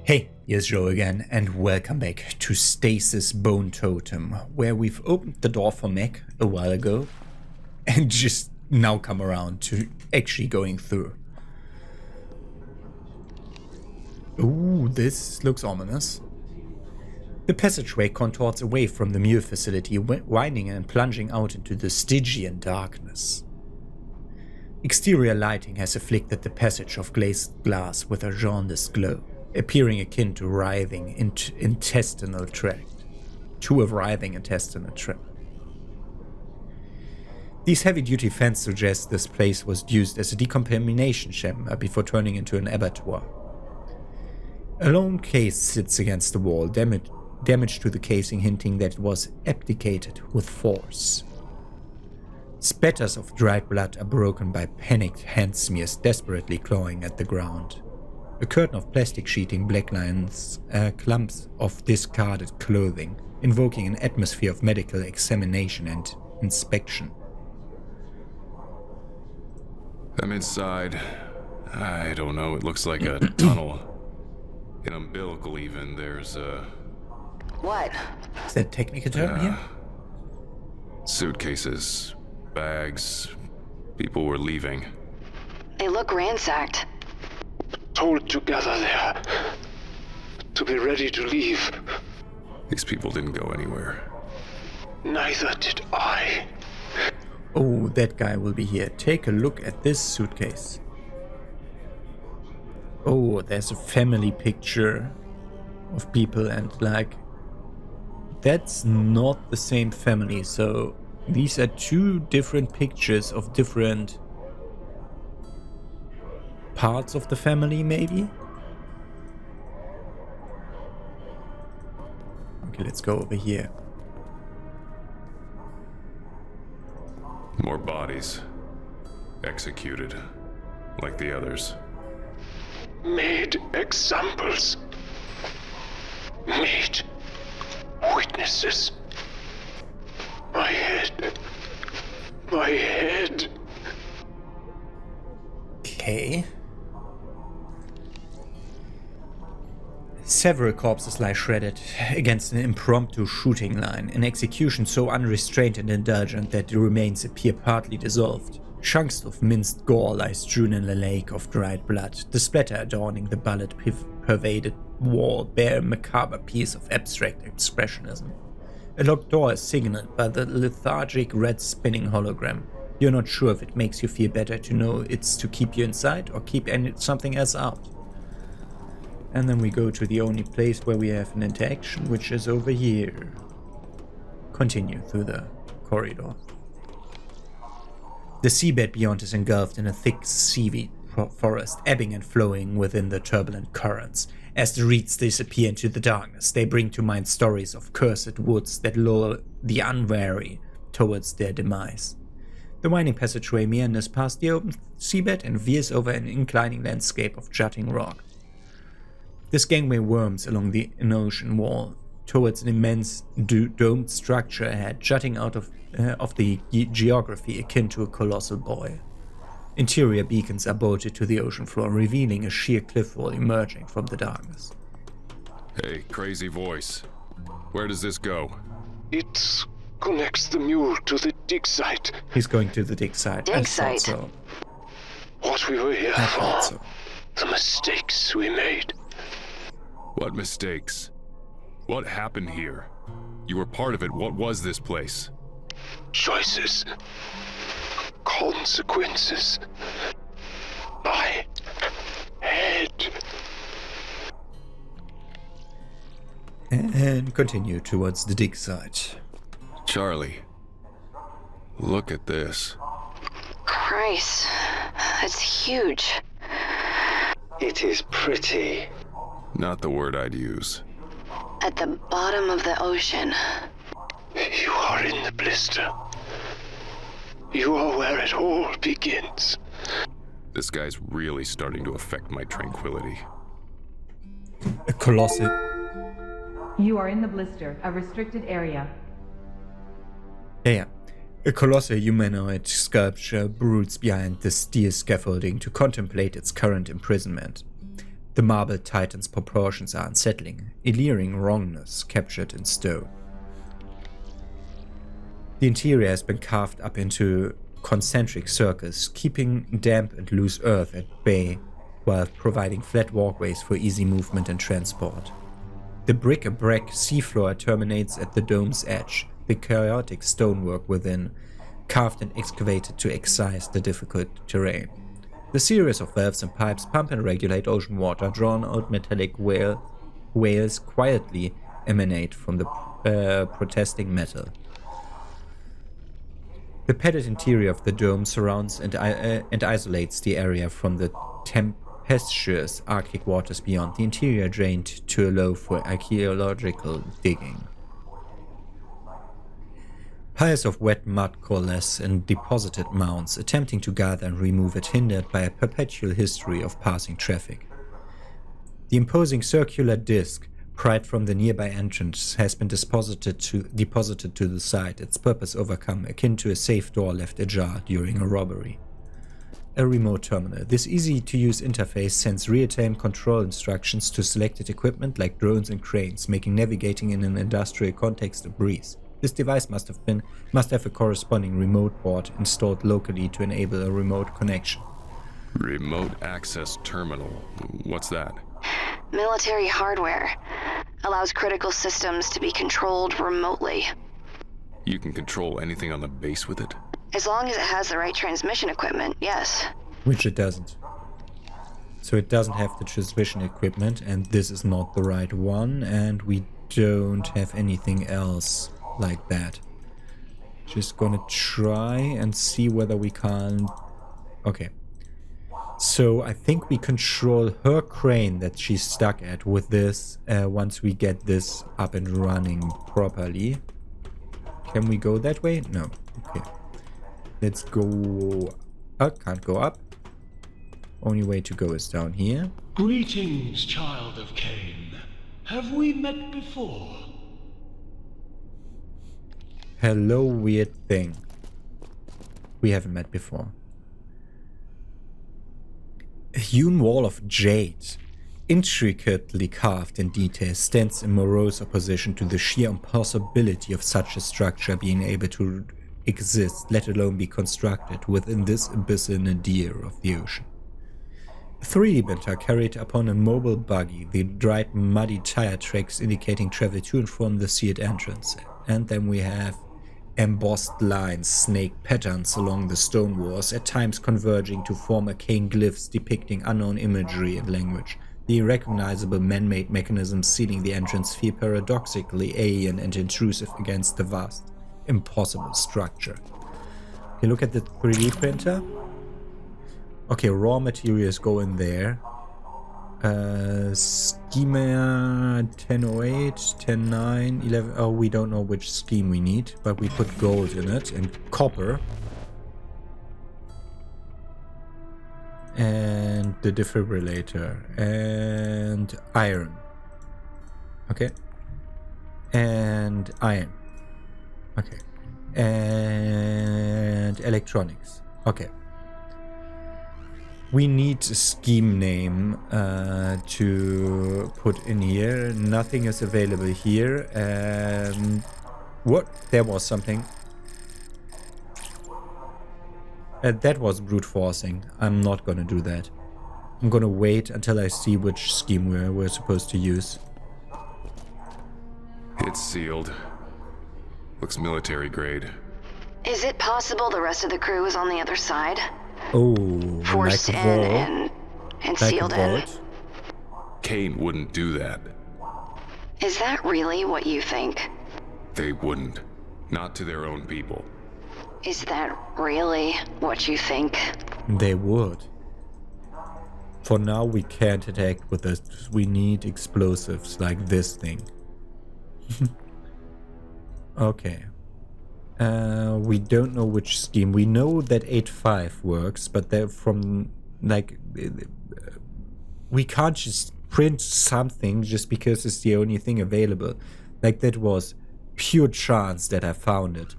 Hey, here's Joe again, and welcome back to Stasis Bone Totem, where we've opened the door for Mech a while ago, and just now come around to actually going through. Ooh, this looks ominous. The passageway contours away from the mule facility, winding and plunging out into the Stygian darkness. Exterior lighting has afflicted the passage of glazed glass with a jaundiced glow, appearing akin to writhing intestinal tract. These heavy-duty fans suggest this place was used as a decontamination chamber before turning into an abattoir. A lone case sits against the wall, damage to the casing hinting that it was abdicated with force. Spatters of dried blood are broken by panicked hand smears desperately clawing at the ground. A curtain of plastic sheeting blacklines clumps of discarded clothing, invoking an atmosphere of medical examination and inspection. I'm inside. I don't know, it looks like a tunnel. An umbilical even, there's a... What? Is that a technical term here? Suitcases, bags, people were leaving. They look ransacked. Told to gather there, to be ready to leave. These people didn't go anywhere. Neither did I. Oh, that guy will be here. Take a look at this suitcase. Oh, there's a family picture of people and like... That's not the same family, so these are two different pictures of different parts of the family, maybe? Okay, let's go over here. More bodies. Executed. Like the others. Made examples. Made witnesses. My head. My head. Okay. Several corpses lie shredded against an impromptu shooting line, an execution so unrestrained and indulgent that the remains appear partly dissolved. Chunks of minced gore lie strewn in a lake of dried blood. The splatter adorning the bullet-pervaded wall bear a macabre piece of abstract expressionism. A locked door is signaled by the lethargic red spinning hologram. You're not sure if it makes you feel better to know it's to keep you inside or keep something else out. And then we go to the only place where we have an interaction, which is over here. Continue through the corridor. The seabed beyond is engulfed in a thick seaweed forest, ebbing and flowing within the turbulent currents. As the reeds disappear into the darkness, they bring to mind stories of cursed woods that lure the unwary towards their demise. The winding passageway meanders past the open seabed and veers over an inclining landscape of jutting rock. This gangway worms along the ocean wall towards an immense domed structure ahead, jutting out of the geography akin to a colossal boil. Interior beacons are bolted to the ocean floor, revealing a sheer cliff wall emerging from the darkness. Hey, crazy voice. Where does this go? It connects the mule to the dig site. He's going to the dig site. Dig site? So. What we were here I for. thought so. The mistakes we made. What mistakes? What happened here? You were part of it. What was this place? Choices. Consequences. My head. And continue towards the dig site. Charlie, look at this. Christ, that's huge. It is pretty. Not the word I'd use. At the bottom of the ocean. You are in the blister. You are where it all begins. This guy's really starting to affect my tranquility. A colossal... You are in the blister, a restricted area. Yeah. A colossal humanoid sculpture broods behind the steel scaffolding to contemplate its current imprisonment. The marble titan's proportions are unsettling, a leering wrongness captured in stone. The interior has been carved up into concentric circles, keeping damp and loose earth at bay while providing flat walkways for easy movement and transport. The brick-a-brack seafloor terminates at the dome's edge, the chaotic stonework within carved and excavated to excise the difficult terrain. The series of valves and pipes pump and regulate ocean water. Drawn out metallic whales quietly emanate from the protesting metal. The padded interior of the dome surrounds and isolates the area from the tempestuous Arctic waters beyond. The interior drained too low for archaeological digging. Piles of wet mud coalesce in deposited mounds, attempting to gather and remove it, hindered by a perpetual history of passing traffic. The imposing circular disc, pried from the nearby entrance, has been deposited to the side, its purpose overcome, akin to a safe door left ajar during a robbery. A remote terminal. This easy-to-use interface sends real-time control instructions to selected equipment like drones and cranes, making navigating in an industrial context a breeze. This device must have a corresponding remote port installed locally to enable a remote connection. Remote access terminal. What's that? Military hardware. Allows critical systems to be controlled remotely. You can control anything on the base with it? As long as it has the right transmission equipment, yes. Which it doesn't. So it doesn't have the transmission equipment, and this is not the right one, and we don't have anything else like that. Just gonna try and see whether we can... Okay. So I think we control her crane that she's stuck at with this once we get this up and running properly. Can we go that way? No. Okay. Let's go... can't go up. Only way to go is down here. Greetings, child of Cayne. Have we met before? Hello, weird thing. We haven't met before. A hewn wall of jade, intricately carved in detail, stands in morose opposition to the sheer impossibility of such a structure being able to exist, let alone be constructed, within this abyssal nadir of the ocean. A 3D printer carried upon a mobile buggy, the dried muddy tire tracks indicating travel to and from the sealed entrance. And then we have embossed lines, snake patterns along the stone walls, at times converging to form arcane glyphs depicting unknown imagery and language. The irrecognizable man-made mechanisms sealing the entrance feel paradoxically alien and intrusive against the vast, impossible structure. Okay, look at the 3D printer. Okay, raw materials go in there. Schema 1008, 109, 11. Oh, we don't know which scheme we need, but we put gold in it and copper. And the defibrillator and iron. Okay. And iron. Okay. And electronics. Okay. We need a scheme name to put in here. Nothing is available here. What? There was something. That was brute forcing. I'm not gonna do that. I'm gonna wait until I see which scheme we're supposed to use. It's sealed. Looks military grade. Is it possible the rest of the crew is on the other side? Oh, Forced like a in vault. and Like sealed a in. vault. Cayne wouldn't do that. Is that really what you think? They wouldn't. Not to their own people. Is that really what you think? They would. For now, we can't attack with this. We need explosives like this thing. Okay. We don't know which scheme. We know that 8.5 works, but they're from, like, we can't just print something just because it's the only thing available. Like, that was pure chance that I found it.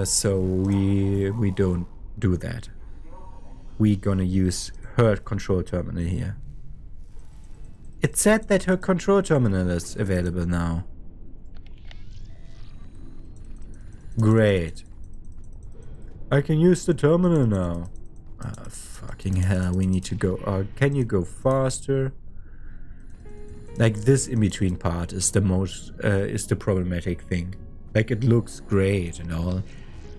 So we don't do that. We're gonna use her control terminal here. It said that her control terminal is available now. Great. I can use the terminal now. Fucking hell, we need to go. Can you go faster? Like, this in-between part is the most, is the problematic thing. Like, it looks great and all.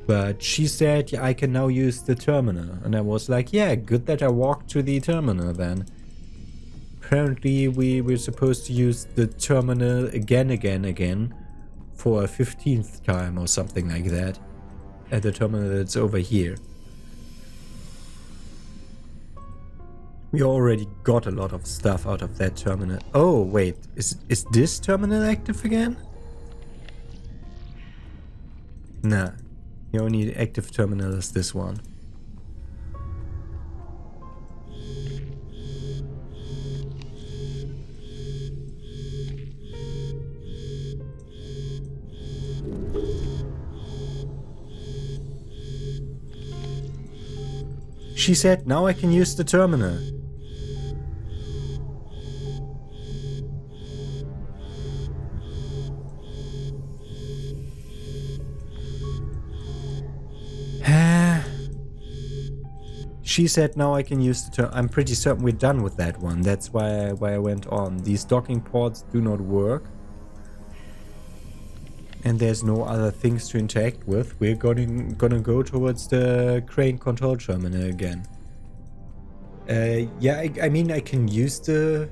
But she said, yeah, I can now use the terminal. And I was like, yeah, good that I walked to the terminal then. Apparently, we were supposed to use the terminal again for a 15th time or something like that. At the terminal that's over here. We already got a lot of stuff out of that terminal. Oh, wait. Is this terminal active again? Nah. The only active terminal is this one. She said, now I can use the terminal. She said, now I can use the terminal. I'm pretty certain we're done with that one. That's why I went on. These docking ports do not work. And there's no other things to interact with. We're gonna go towards the Cayne control terminal again. Yeah, I mean, I can use the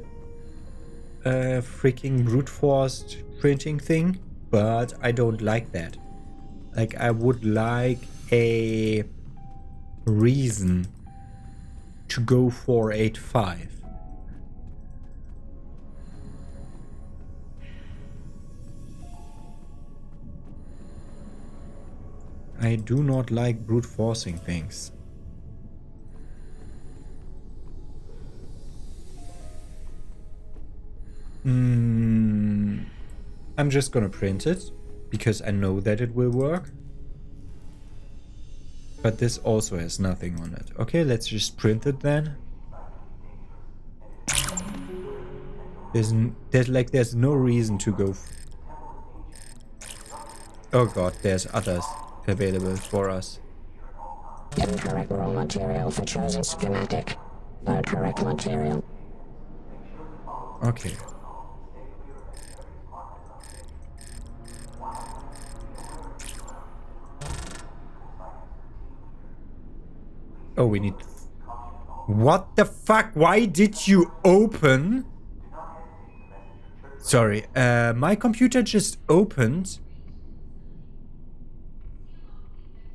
freaking brute force printing thing, but I don't like that. Like, I would like a reason to go 485. I do not like brute forcing things. I'm just gonna print it because I know that it will work. But this also has nothing on it. Okay, let's just print it then. There's no reason to go. Oh god, there's others available for us. Incorrect raw material for chosen schematic. No correct material. Okay. Oh, we need... What the fuck? Why did you open? Sorry, my computer just opened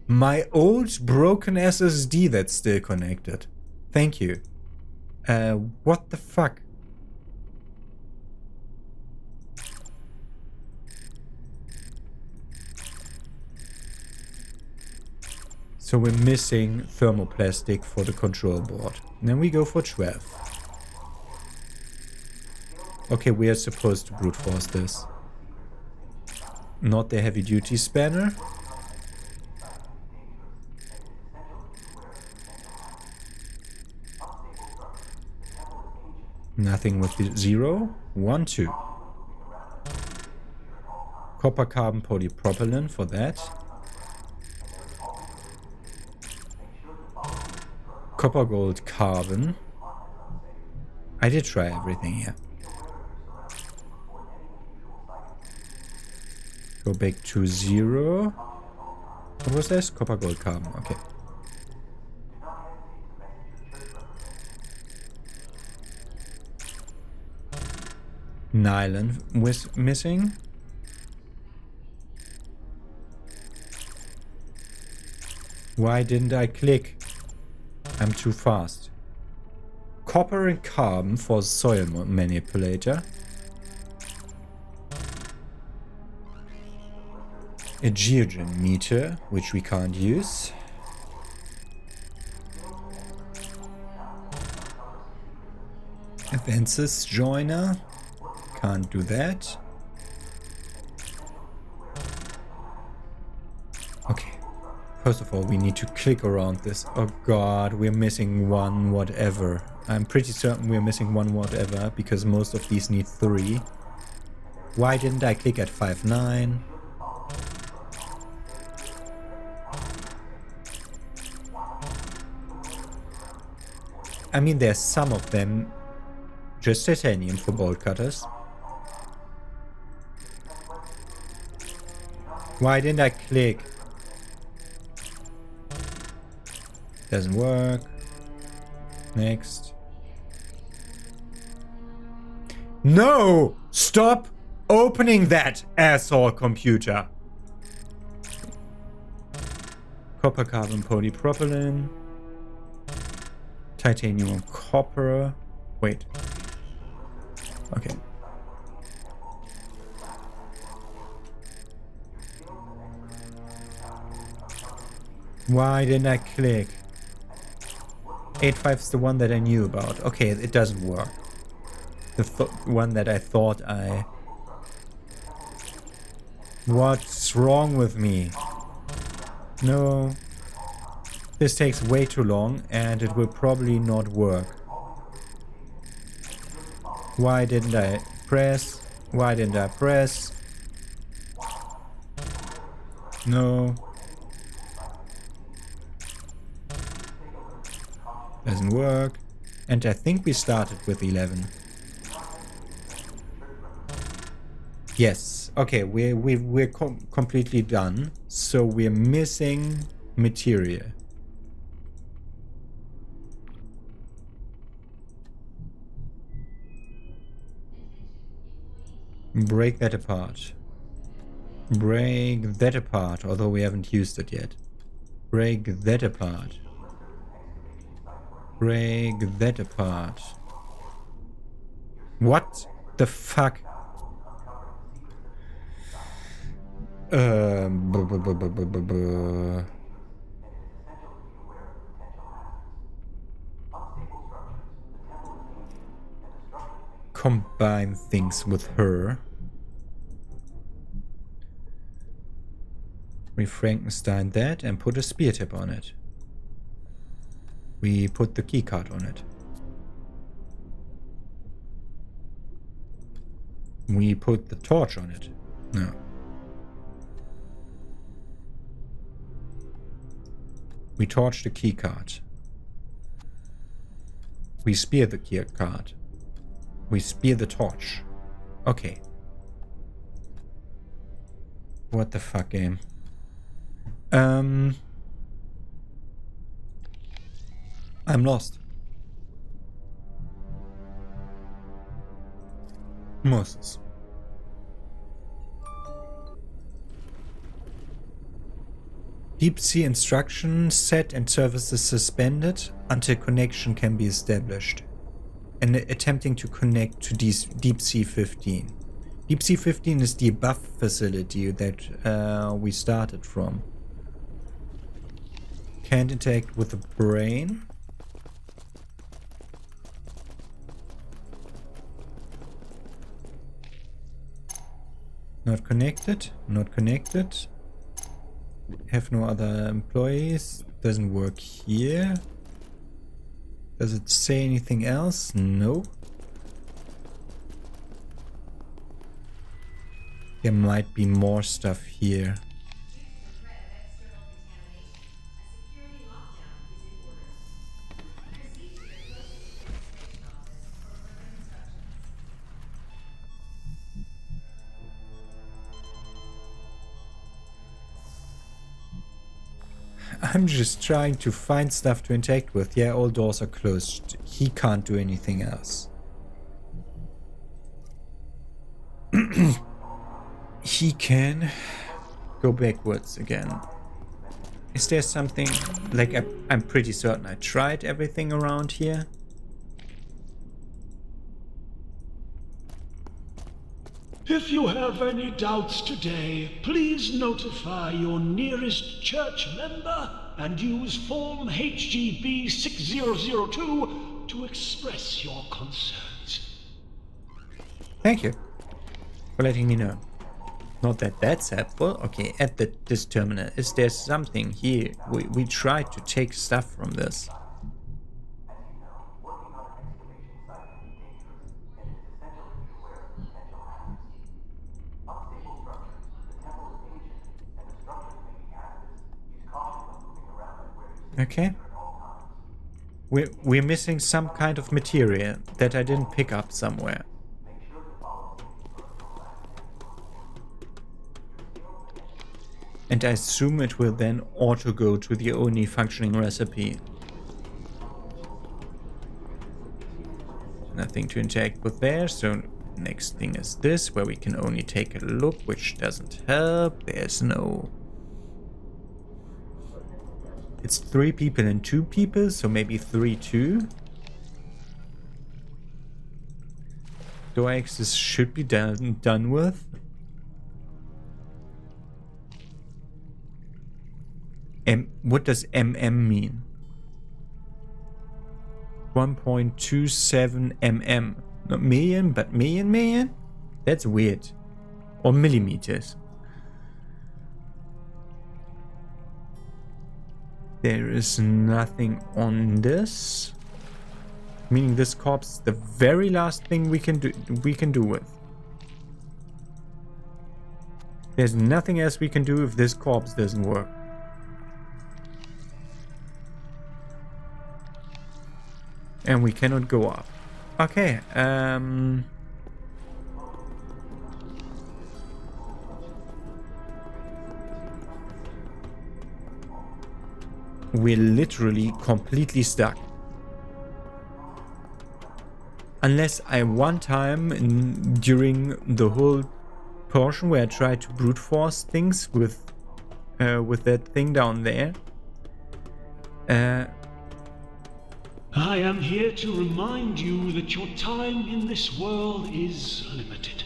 my old broken SSD that's still connected. Thank you. What the fuck? So we're missing thermoplastic for the control board. And then we go for 12. Okay, we are supposed to brute force this. Not the heavy duty spanner. Nothing with the 0. 1, 2. Copper carbon polypropylene for that. Copper gold carbon. I did try everything here. Go back to 0. What was this? Copper gold carbon. Okay. Nylon was missing. Why didn't I click? I'm too fast. Copper and carbon for soil manipulator. A geogen meter, which we can't use. A fences joiner. Can't do that. Okay. First of all, we need to click around this. Oh god, we're missing one whatever. I'm pretty certain we're missing one whatever because most of these need 3. Why didn't I click at 5-9? I mean, there's some of them just titanium for bolt cutters. Why didn't I click? Doesn't work. Next. No! Stop opening that, asshole computer! Copper, carbon, polypropylene. Titanium, copper. Wait. Okay. Why didn't I click? 8.5 is the one that I knew about. Okay, it doesn't work. The one that I thought I... What's wrong with me? No. This takes way too long and it will probably not work. Why didn't I press? Why didn't I press? No. Doesn't work. And I think we started with 11. Yes. Okay, we're completely done. So we're missing material. Break that apart. Break that apart, although we haven't used it yet. Break that apart. Break that apart. What the fuck? Combine things with her. We Frankenstein that and put a spear tip on it. We put the keycard on it. We put the torch on it. No. We torch the keycard. We spear the keycard. We spear the torch. Okay. What the fuck, game? I'm lost. Moses. Deep sea instruction set and services suspended until connection can be established. And attempting to connect to Deep Sea 15. Deep Sea 15 is the above facility that we started from. Can't interact with the brain. Not connected. Not connected. Have no other employees. Doesn't work here. Does it say anything else? No. There might be more stuff here. I'm just trying to find stuff to interact with. Yeah, all doors are closed. He can't do anything else. He can go backwards again. Is there something... Like, I'm pretty certain I tried everything around here. If you have any doubts today, please notify your nearest church member and use Form HGB 6002 to express your concerns. Thank you for letting me know. Not that that's helpful. Okay, at this terminal, is there something here? We tried to take stuff from this. Okay. We're missing some kind of material that I didn't pick up somewhere. And I assume it will then auto go to the only functioning recipe. Nothing to interact with there, so next thing is this, where we can only take a look, which doesn't help. There's no... It's 3 people and 2 people, so maybe 3-2. Door access should be done with. What does MM mean? 1.27 mm. Not million, but million? That's weird. Or millimeters. There is nothing on this. Meaning this corpse is the very last thing we can do with. There's nothing else we can do if this corpse doesn't work. And we cannot go up. Okay, we're literally completely stuck. Unless I one time during the whole portion where I tried to brute force things with that thing down there. I am here to remind you that your time in this world is limited.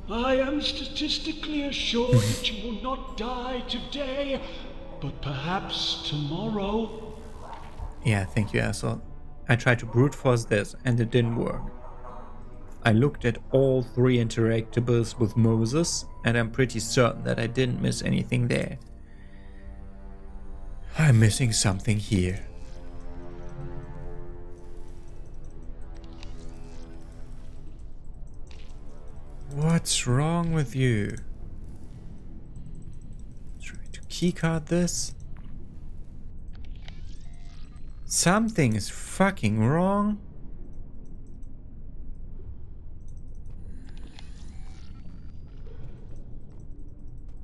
I am statistically assured that you will not die today, but perhaps tomorrow. Yeah, thank you, asshole. I tried to brute force this and it didn't work. I looked at all 3 interactables with Moses and I'm pretty certain that I didn't miss anything there. I'm missing something here. What's wrong with you? Try to keycard this. Something is fucking wrong.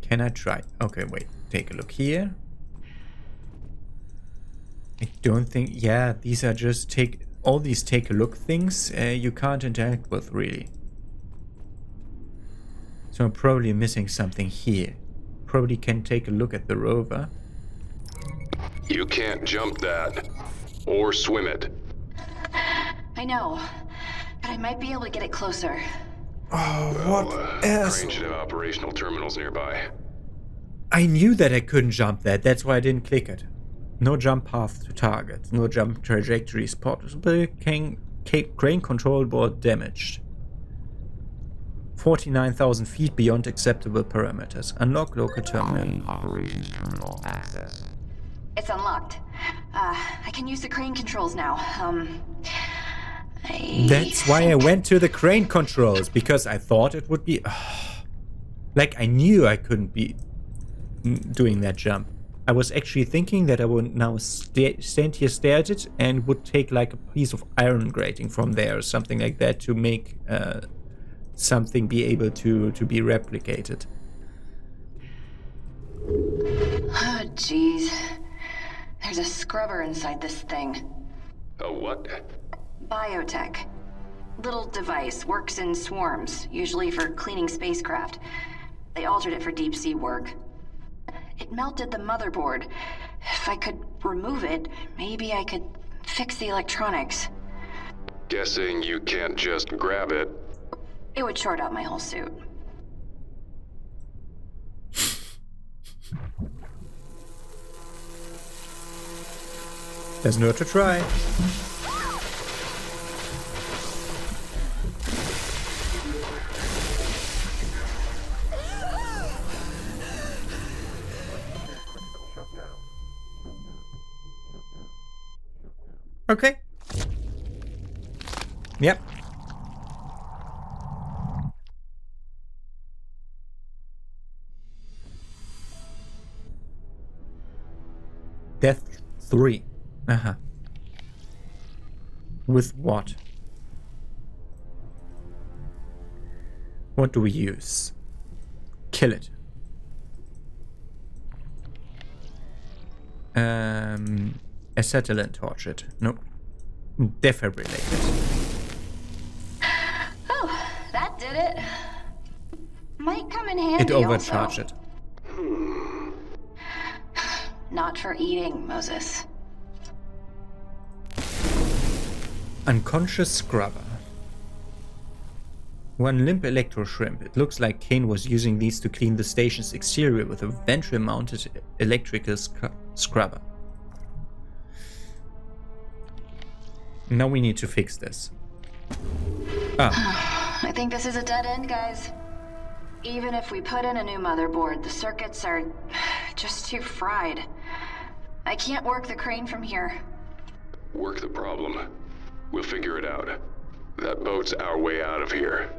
Can I try? Okay, wait. Take a look here. I don't think... Yeah, these are just all these take a look things you can't interact with, really. So I'm probably missing something here. Probably can take a look at the rover. You can't jump that. Or swim it. I know, but I might be able to get it closer. Oh, Crane should have operational terminals nearby. I knew that I couldn't jump that. That's why I didn't click it. No jump path to target. No jump trajectory spotted. Crane control board damaged. 49,000 feet beyond acceptable parameters. Unlock local terminal. Operations terminal access. It's unlocked. I can use the crane controls now. That's why I went to the crane controls, because I thought it would be... like, I knew I couldn't be doing that jump. I was actually thinking that I would now stand here, stare at it, and would take like a piece of iron grating from there or something like that to make something be able to be replicated. Oh, jeez. There's a scrubber inside this thing. A what? Biotech. Little device, works in swarms, usually for cleaning spacecraft. They altered it for deep sea work. It melted the motherboard. If I could remove it, maybe I could fix the electronics. Guessing you can't just grab it. It would short out my whole suit. There's no to try. Okay. Yep. Death 3. Uh-huh. With what? What do we use? Kill it. Acetylene torch it. Nope. Defibrillate it. Oh, that did it. Might come in handy. It overcharged also. it. Not for eating, Moses. Unconscious scrubber. One limp electro shrimp. It looks like Cayne was using these to clean the station's exterior with a ventral mounted electrical scrubber. Now we need to fix this. I think this is a dead end, guys. Even if we put in a new motherboard, the circuits are just too fried. I can't work the crane from here. Work the problem. We'll figure it out. That boat's our way out of here.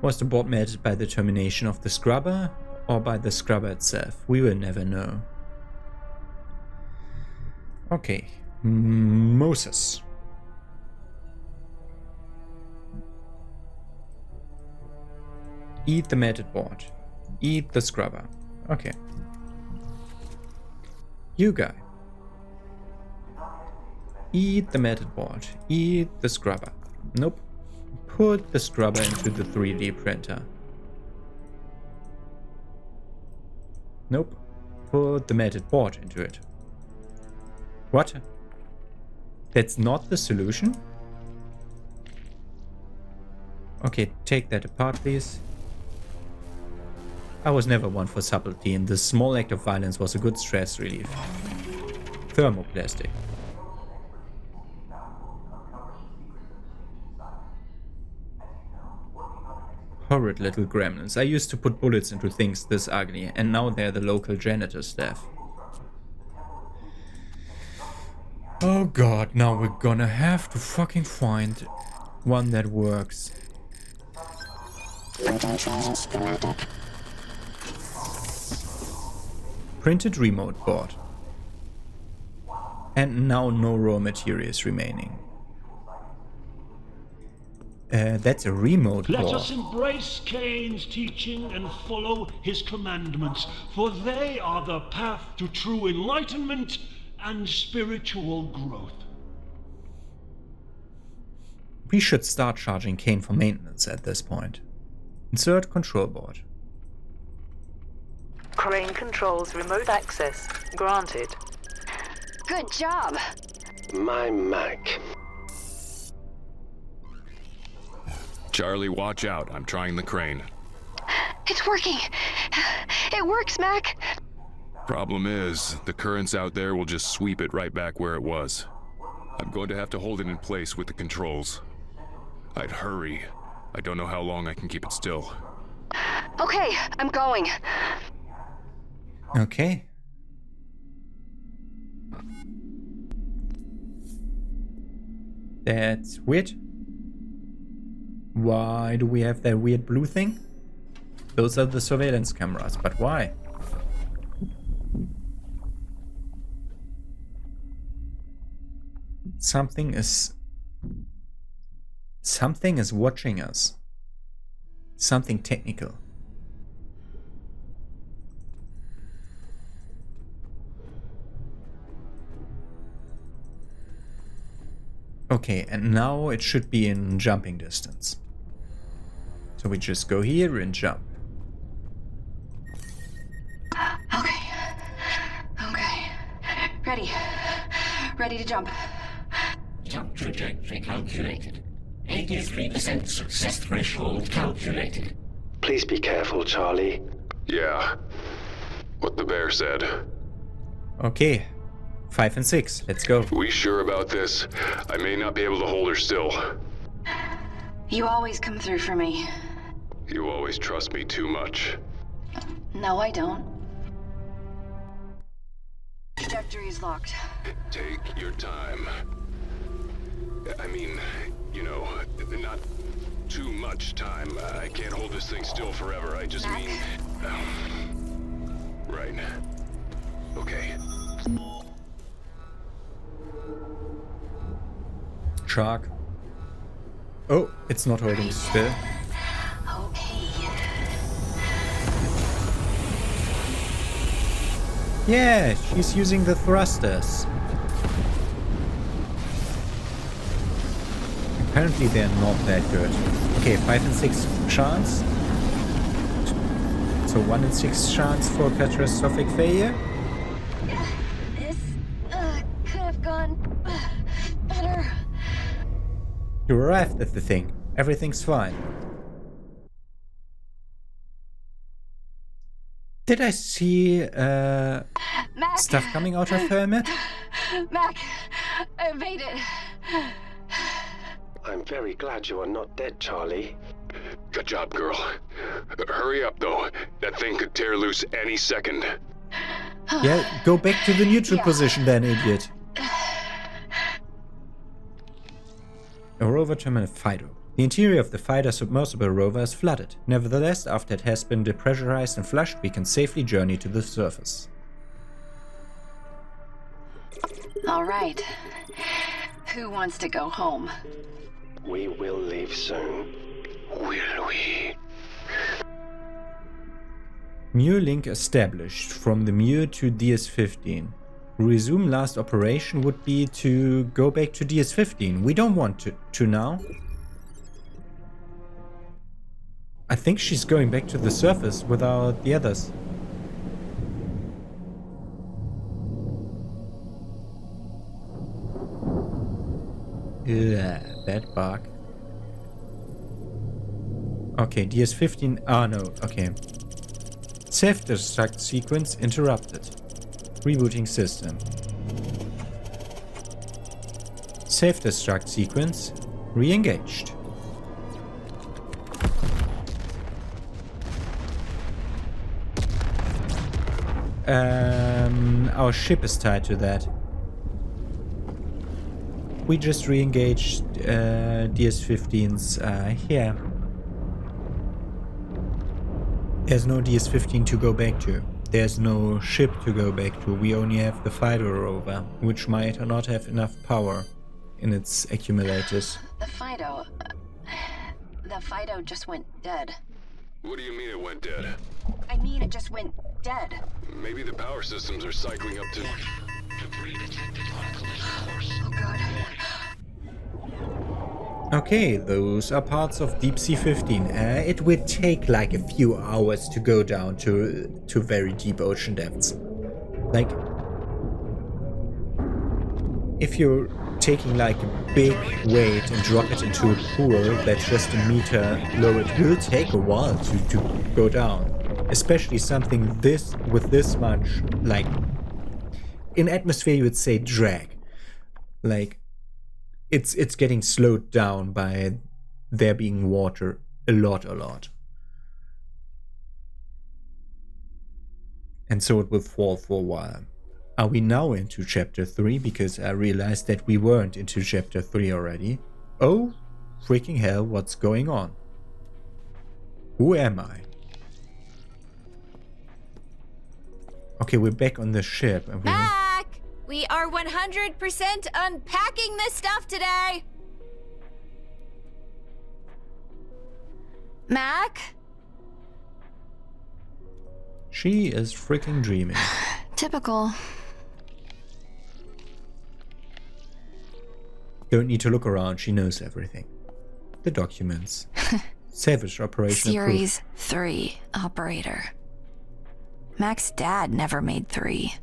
Was the board melted by the termination of the scrubber or by the scrubber itself? We will never know. Okay. Moses. Eat the melted board. Eat the scrubber. Okay. You guy. Eat the melted board. Eat the scrubber. Nope. Put the scrubber into the 3D printer. Nope. Put the melted board into it. What? That's not the solution? Okay, take that apart, please. I was never one for subtlety, and this small act of violence was a good stress relief. Thermoplastic. Horrid little gremlins. I used to put bullets into things this ugly, and now they're the local janitor staff. Oh god, now we're gonna have to fucking find one that works. Printed remote board. And now no raw materials remaining. That's a remote Let board. us embrace Cayne's teaching and follow his commandments, for they are the path to true enlightenment and spiritual growth. We should start charging Cayne for maintenance at this point. Insert control board. Crane controls remote access granted. Good job. My Mac. Charlie, watch out. I'm trying the crane. It's working. It works, Mac. Problem is, the currents out there will just sweep it right back where it was. I'm going to have to hold it in place with the controls. I'd hurry. I don't know how long I can keep it still. Okay, I'm going. Okay. That's weird. Why do we have that weird blue thing? Those are the surveillance cameras, but why? Something is watching us. Something technical. Okay, and now it should be in jumping distance. So we just go here and jump. Okay. Ready to jump. Jump trajectory calculated. 83% success threshold calculated. Please be careful, Charlie. Yeah. What the bear said. Okay. 5 and 6. Let's go. We sure about this? I may not be able to hold her still. You always come through for me. You always trust me too much. No, I don't. Trajectory is Door's locked. Take your time. I mean, you know, not too much time. I can't hold this thing still forever. I just mean... right. Okay. Shark. Oh, it's not holding still. Okay. Yeah, she's using the thrusters. Apparently they're not that good. Okay, 5 and 6 chance. So 1 in 6 chance for catastrophic failure. This could have gone better. You arrived at the thing. Everything's fine. Did I see Mac, stuff coming out of her helmet? Mac, I made it. I'm very glad you are not dead, Charlie. Good job, girl. Hurry up, though. That thing could tear loose any second. Yeah, go back to the neutral position then, idiot. A rover terminal Fido. The interior of the Fido submersible rover is flooded. Nevertheless, after it has been depressurized and flushed, we can safely journey to the surface. All right. Who wants to go home? We will leave soon. Will we? Mu link established from the Mu to DS-15. Resume last operation would be to go back to DS-15. We don't want to now. I think she's going back to the surface without the others. Yeah, that bug. Okay, DS-15. Ah, no. Okay. Self-destruct sequence interrupted. Rebooting system. Self-destruct sequence re-engaged. Our ship is tied to that. We just re-engaged DS-15's here. There's no DS-15 to go back to. There's no ship to go back to. We only have the Fido rover, which might or not have enough power in its accumulators. The Fido just went dead. What do you mean it went dead? I mean, it just went dead. Maybe the power systems are cycling up to... Oh god. Okay, those are parts of Deep Sea 15. It would take like a few hours to go down to very deep ocean depths. Like, if you're taking like a big weight and drop it into a pool that's just a meter low, it will take a while to go down. Especially something with this much, like, in atmosphere you would say drag. Like, it's getting slowed down by there being water a lot. And so it will fall for a while. Are we now into chapter 3? Because I realized that we weren't into chapter 3 already. Oh, freaking hell, what's going on? Who am I? Okay, we're back on the ship. And Mac! We are 100% unpacking this stuff today! Mac? She is freaking dreaming. Typical. Don't need to look around, she knows everything. The documents. Salvage operation Series 3 operator. Mac's dad never made 3.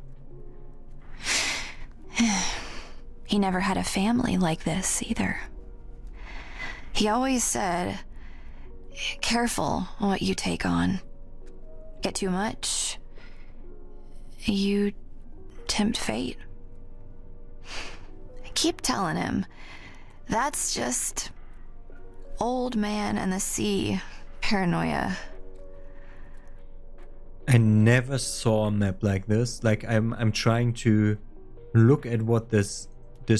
He never had a family like this either. He always said, careful what you take on. Get too much, you tempt fate. I keep telling him, that's just old man and the sea paranoia. I never saw a map like this. Like, I'm trying to look at what this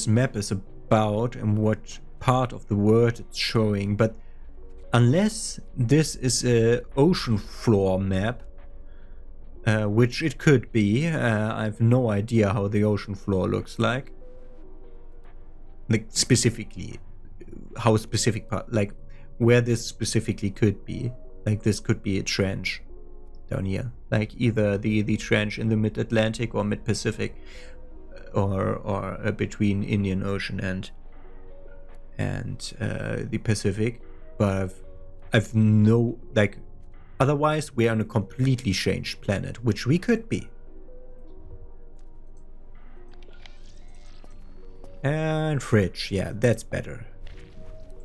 map is about and what part of the world it's showing, but unless this is a ocean floor map, which it could be, I have no idea how the ocean floor looks like. Like specifically, how specific part, like where this specifically could be. Like this could be a trench down here, like either the trench in the mid-Atlantic or mid-Pacific, or between Indian Ocean and the Pacific. But I've no, like, otherwise we're on a completely changed planet, which we could be. And fridge, yeah, that's better.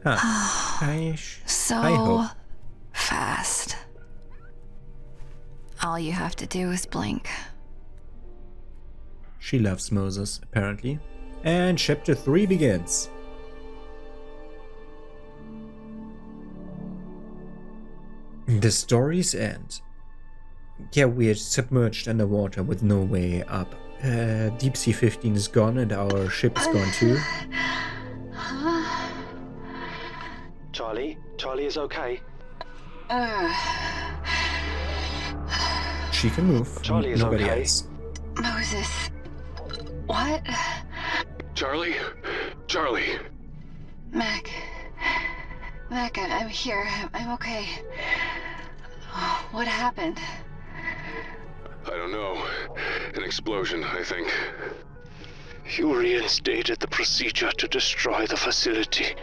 Huh. I hope. Fast. All you have to do is blink. She loves Moses, apparently. And chapter 3 begins. The story's end. Yeah, we're submerged underwater with no way up. Deep Sea 15 is gone and our ship is gone too. Charlie is okay. She can move. Charlie is Nobody okay. else. Moses. What? Charlie? Mac, I'm here. I'm okay. What happened? I don't know. An explosion, I think. You reinstated the procedure to destroy the facility.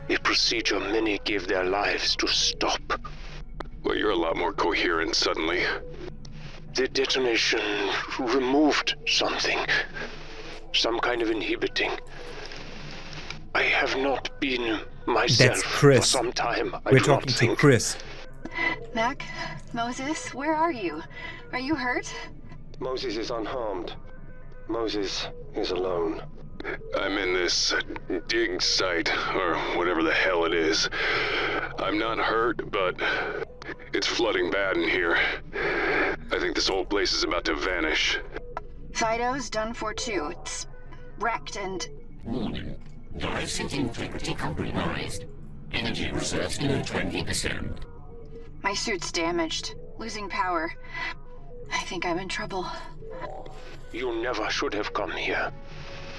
A procedure many gave their lives to stop. Well, you're a lot more coherent suddenly. The detonation removed something. Some kind of inhibiting. I have not been myself That's Chris. for some time. We're talking to Chris. Mac? Moses? Where are you? Are you hurt? Moses is unharmed. Moses is alone. I'm in this dig site, or whatever the hell it is. I'm not hurt, but it's flooding bad in here. I think this whole place is about to vanish. Fido's done for too. It's wrecked and... Warning. Asset integrity compromised. Energy reserves below 20%. My suit's damaged. Losing power. I think I'm in trouble. You never should have come here.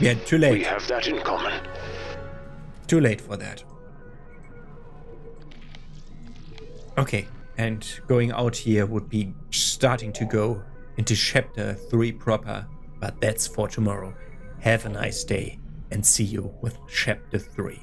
Yeah, too late. We have that in common. Too late for that. Okay, and going out here would be starting to go into chapter 3 proper, but that's for tomorrow. Have a nice day and see you with chapter 3.